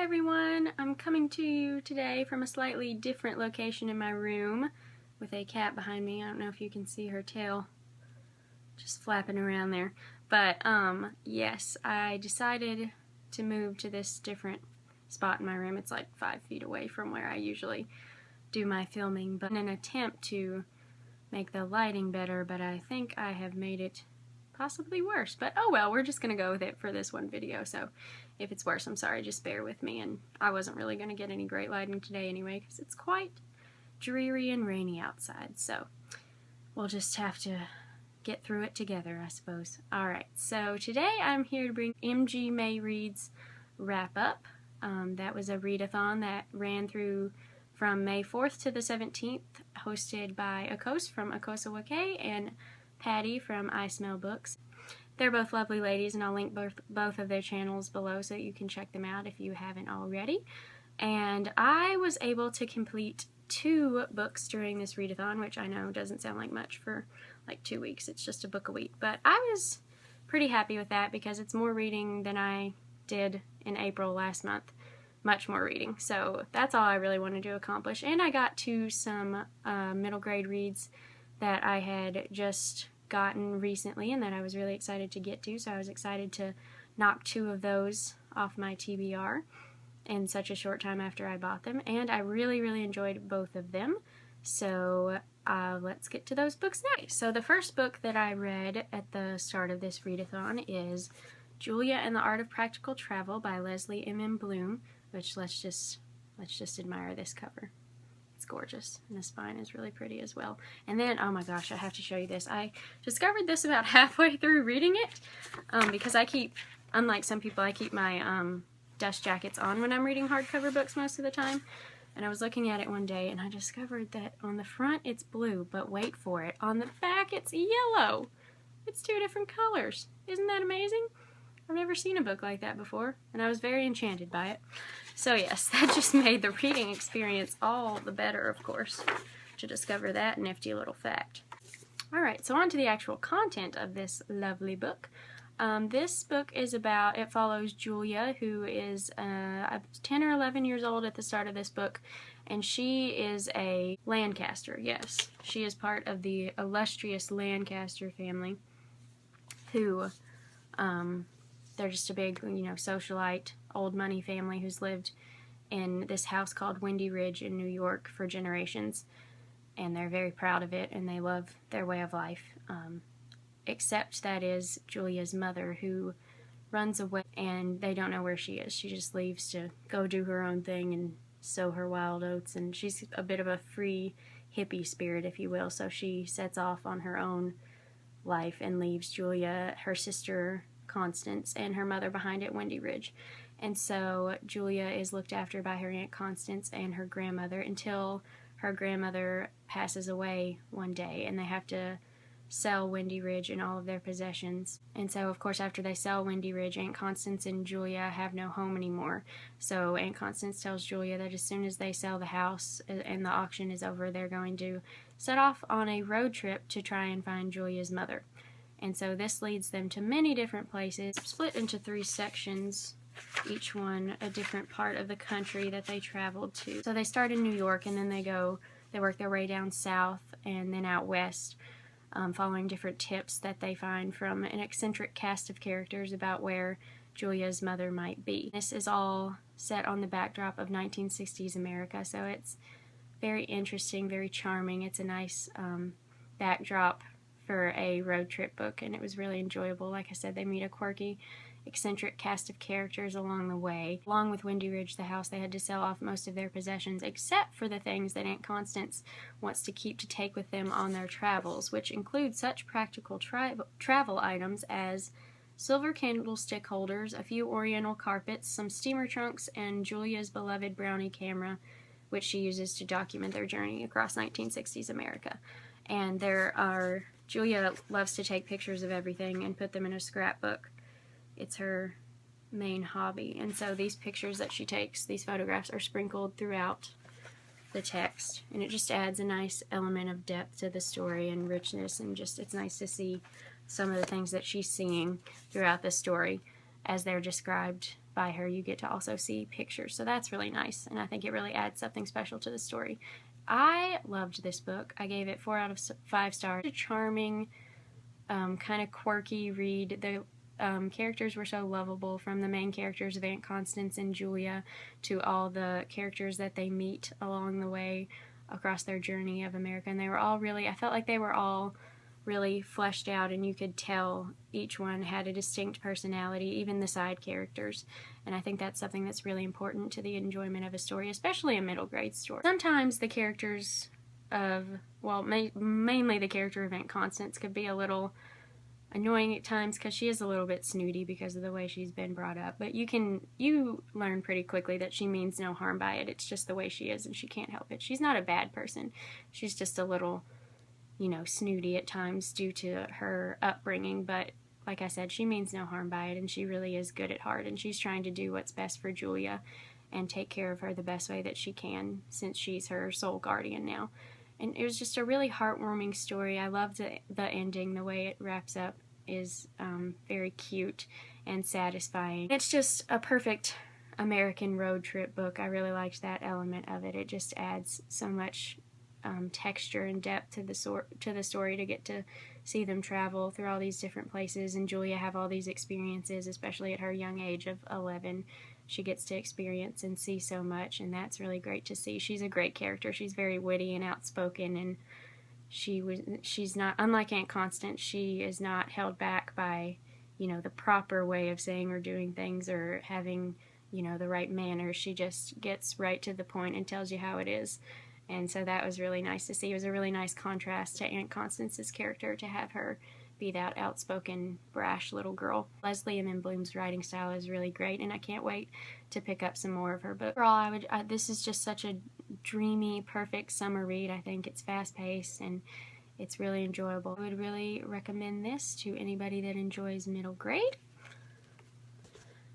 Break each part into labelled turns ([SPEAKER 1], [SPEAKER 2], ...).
[SPEAKER 1] Hi everyone, I'm coming to you today from a slightly different location in my room with a cat behind me. I don't know if you can see her tail just flapping around there. But yes, I decided to move to this different spot in my room. It's like 5 feet away from where I usually do my filming, but in an attempt to make the lighting better, but I think I have made it possibly worse. But oh well, we're just gonna go with it for this one video, so if it's worse, I'm sorry, just bear with me. And I wasn't really gonna get any great lighting today anyway, because it's quite dreary and rainy outside, so we'll just have to get through it together, I suppose. Alright, so today I'm here to bring MG May Reads Wrap Up. That was a read-a-thon that ran through from May 4th to the 17th, hosted by Akoss from Akoss and Patti from I Smell Books. They're both lovely ladies, and I'll link both of their channels below so you can check them out if you haven't already. And I was able to complete 2 books during this read-a-thon, which I know doesn't sound like much for like 2 weeks. It's just a book a week. But I was pretty happy with that because it's more reading than I did in April last month. Much more reading. So that's all I really wanted to accomplish. And I got to some middle grade reads that I had just gotten recently and that I was really excited to get to, so I was excited to knock 2 of those off my TBR in such a short time after I bought them, and I really enjoyed both of them. So let's get to those books now. So the first book that I read at the start of this read-a-thon is Julia and the Art of Practical Travel by Leslie M. Bloom, which let's just admire this cover. It's gorgeous, and the spine is really pretty as well. And then, oh my gosh, I have to show you this. I discovered this about halfway through reading it, because I keep, unlike some people, I keep my dust jackets on when I'm reading hardcover books most of the time. And I was looking at it one day, and I discovered that on the front it's blue, but wait for it, on the back it's yellow. It's 2 different colors. Isn't that amazing? I've never seen a book like that before, and I was very enchanted by it. So yes, that just made the reading experience all the better, of course, to discover that nifty little fact. Alright, so on to the actual content of this lovely book. This book is about, it follows Julia, who is 10 or 11 years old at the start of this book, and she is a Lancaster, yes. She is part of the illustrious Lancaster family, who, they're just a big, socialite, old money family who's lived in this house called Windy Ridge in New York for generations. And they're very proud of it, and they love their way of life. Except that is Julia's mother, who runs away, and they don't know where she is. She just leaves to go do her own thing and sow her wild oats, and she's a bit of a free hippie spirit, if you will, so she sets off on her own life and leaves Julia, her sister Constance, and her mother behind at Windy Ridge. And so Julia is looked after by her Aunt Constance and her grandmother until her grandmother passes away one day, and they have to sell Windy Ridge and all of their possessions. And so, of course, after they sell Windy Ridge, Aunt Constance and Julia have no home anymore. So Aunt Constance tells Julia that as soon as they sell the house and the auction is over, they're going to set off on a road trip to try and find Julia's mother. And so this leads them to many different places, split into 3 sections, each one a different part of the country that they traveled to. So they start in New York, and then they work their way down south and then out west, following different tips that they find from an eccentric cast of characters about where Julia's mother might be. This is all set on the backdrop of 1960s America, so it's very interesting, very charming. It's a nice backdrop for a road trip book, and it was really enjoyable. Like I said, they meet a quirky, eccentric cast of characters along the way. Along with Windy Ridge, the house, they had to sell off most of their possessions, except for the things that Aunt Constance wants to keep to take with them on their travels, which include such practical travel items as silver candlestick holders, a few oriental carpets, some steamer trunks, and Julia's beloved Brownie camera, which she uses to document their journey across 1960s America. And Julia loves to take pictures of everything and put them in a scrapbook. It's her main hobby. And so these pictures that she takes, these photographs, are sprinkled throughout the text. And it just adds a nice element of depth to the story and richness, and just, it's nice to see some of the things that she's seeing throughout the story as they're described by her, you get to also see pictures. So that's really nice, and I think it really adds something special to the story. I loved this book. I gave it 4 out of 5 stars. A charming, kind of quirky read. The characters were so lovable, from the main characters of Aunt Constance and Julia to all the characters that they meet along the way across their journey of America. And they were all really, I felt like they were all really fleshed out, and you could tell each one had a distinct personality, even the side characters. And I think that's something that's really important to the enjoyment of a story, especially a middle grade story. Sometimes the characters of, well, mainly the character of Aunt Constance could be a little annoying at times because she is a little bit snooty because of the way she's been brought up, but you learn pretty quickly that she means no harm by it. It's just the way she is, and she can't help it. She's not a bad person. She's just a little, you know, snooty at times due to her upbringing, but like I said, she means no harm by it, and she really is good at heart, and she's trying to do what's best for Julia and take care of her the best way that she can, since she's her sole guardian now. And it was just a really heartwarming story. I loved the ending. The way it wraps up is very cute and satisfying. It's just a perfect American road trip book. I really liked that element of it. It just adds so much texture and depth to the story, to get to see them travel through all these different places, and Julia have all these experiences, especially at her young age of 11. She gets to experience and see so much, and that's really great to see. She's a great character. She's very witty and outspoken, and she's not, unlike Aunt Constance, she is not held back by, you know, the proper way of saying or doing things or having, you know, the right manners. She just gets right to the point and tells you how it is. And so that was really nice to see. It was a really nice contrast to Aunt Constance's character, to have her be that outspoken, brash little girl. Leslie M. Bloom's writing style is really great, and I can't wait to pick up some more of her books. Overall, this is just such a dreamy, perfect summer read. I think it's fast-paced and it's really enjoyable. I would really recommend this to anybody that enjoys middle grade.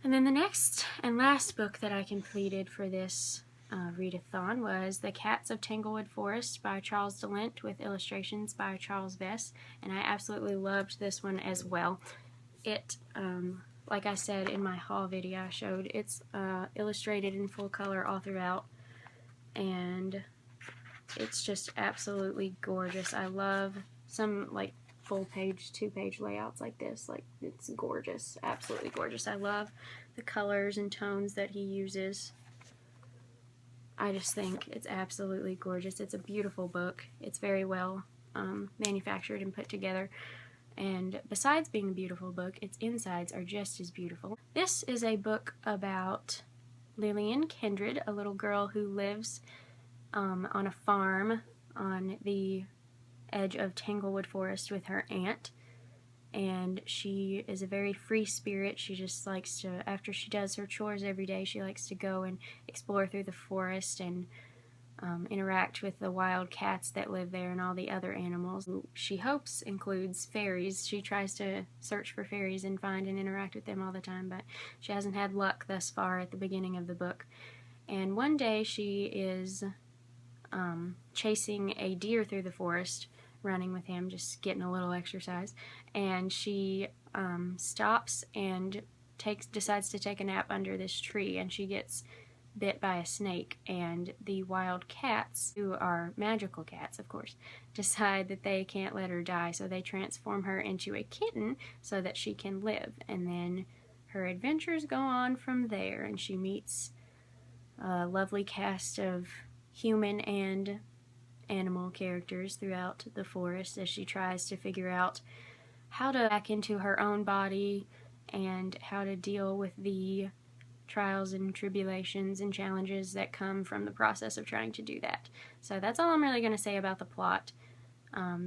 [SPEAKER 1] And then the next and last book that I completed for this read-a-thon was The Cats of Tanglewood Forest by Charles DeLint, with illustrations by Charles Vess, and I absolutely loved this one as well. It, like I said in my haul video I showed, it's illustrated in full color all throughout, and it's just absolutely gorgeous. I love some like full page, 2-page layouts like this. Like, it's gorgeous, absolutely gorgeous. I love the colors and tones that he uses. I just think it's absolutely gorgeous. It's a beautiful book. It's very well manufactured and put together. And besides being a beautiful book, its insides are just as beautiful. This is a book about Lillian Kindred, a little girl who lives on a farm on the edge of Tanglewood Forest with her aunt. And she is a very free spirit. She just likes to, after she does her chores every day, she likes to go and explore through the forest and interact with the wild cats that live there and all the other animals. She hopes includes fairies. She tries to search for fairies and find and interact with them all the time, but she hasn't had luck thus far at the beginning of the book. And one day she is chasing a deer through the forest, running with him, just getting a little exercise, and she stops and decides to take a nap under this tree, and she gets bit by a snake, and the wild cats, who are magical cats of course, decide that they can't let her die, so they transform her into a kitten so that she can live. And then her adventures go on from there, and she meets a lovely cast of human and animal characters throughout the forest as she tries to figure out how to back into her own body and how to deal with the trials and tribulations and challenges that come from the process of trying to do that. So that's all I'm really going to say about the plot,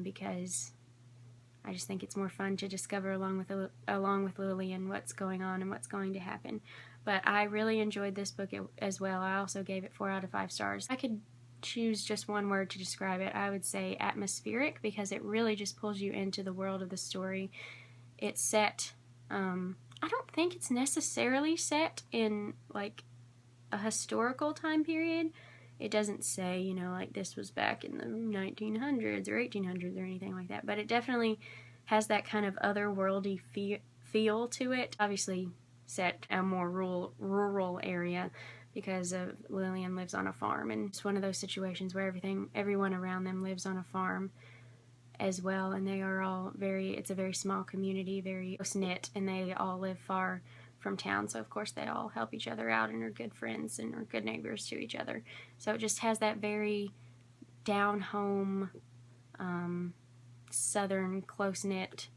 [SPEAKER 1] because I just think it's more fun to discover along with Lillian what's going on and what's going to happen. But I really enjoyed this book as well. I also gave it 4 out of 5 stars. I could choose just one word to describe it. I would say atmospheric, because it really just pulls you into the world of the story. It's set, I don't think it's necessarily set in like a historical time period. It doesn't say, you know, like this was back in the 1900s or 1800s or anything like that, but it definitely has that kind of otherworldly feel to it. Obviously, set a more rural area, because Lillian lives on a farm, and it's one of those situations where everyone around them lives on a farm as well, and they are all it's a very small community, very close-knit, and they all live far from town, so of course they all help each other out and are good friends and are good neighbors to each other. So it just has that very down-home, southern, close-knit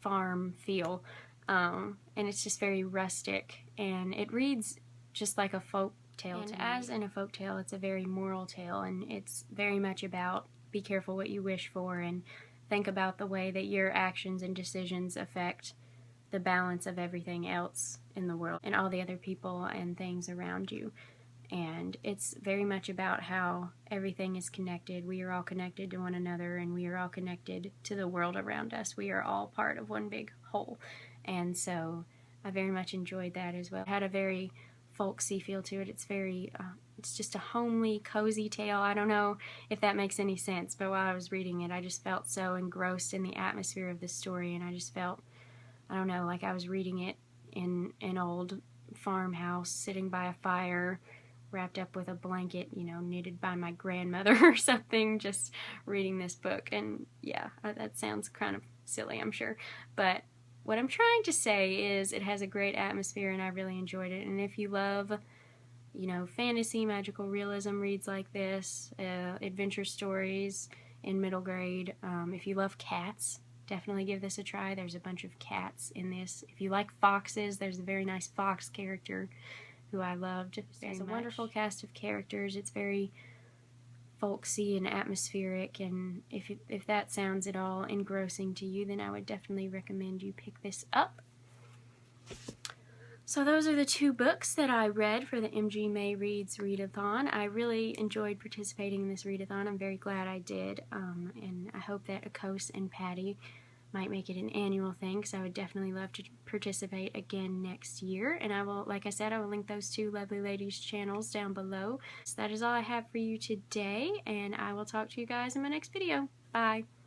[SPEAKER 1] farm feel, and it's just very rustic, and it reads just like a folk tale to me. As in a folk tale, it's a very moral tale, and it's very much about be careful what you wish for, and think about the way that your actions and decisions affect the balance of everything else in the world and all the other people and things around you. And it's very much about how everything is connected. We are all connected to one another, and we are all connected to the world around us. We are all part of one big whole. And so I very much enjoyed that as well. It had a very folksy feel to it. It's very, it's just a homely, cozy tale. I don't know if that makes any sense, but while I was reading it, I just felt so engrossed in the atmosphere of the story, and I just felt, I don't know, like I was reading it in an old farmhouse, sitting by a fire, wrapped up with a blanket, you know, knitted by my grandmother or something, just reading this book. And yeah, that sounds kind of silly, I'm sure, but what I'm trying to say is it has a great atmosphere, and I really enjoyed it. And if you love, you know, fantasy, magical realism reads like this, adventure stories in middle grade, if you love cats, definitely give this a try. There's a bunch of cats in this. If you like foxes, there's a very nice fox character who I loved very much. It's a wonderful cast of characters. It's very folksy and atmospheric, and if that sounds at all engrossing to you, then I would definitely recommend you pick this up. So those are the two books that I read for the MG May Reads Read-a-thon. I really enjoyed participating in this read-a-thon. I'm very glad I did, and I hope that Akoss and Patti might make it an annual thing, because I would definitely love to participate again next year. And I will, like I said, I will link those two lovely ladies' channels down below. So that is all I have for you today, and I will talk to you guys in my next video. Bye!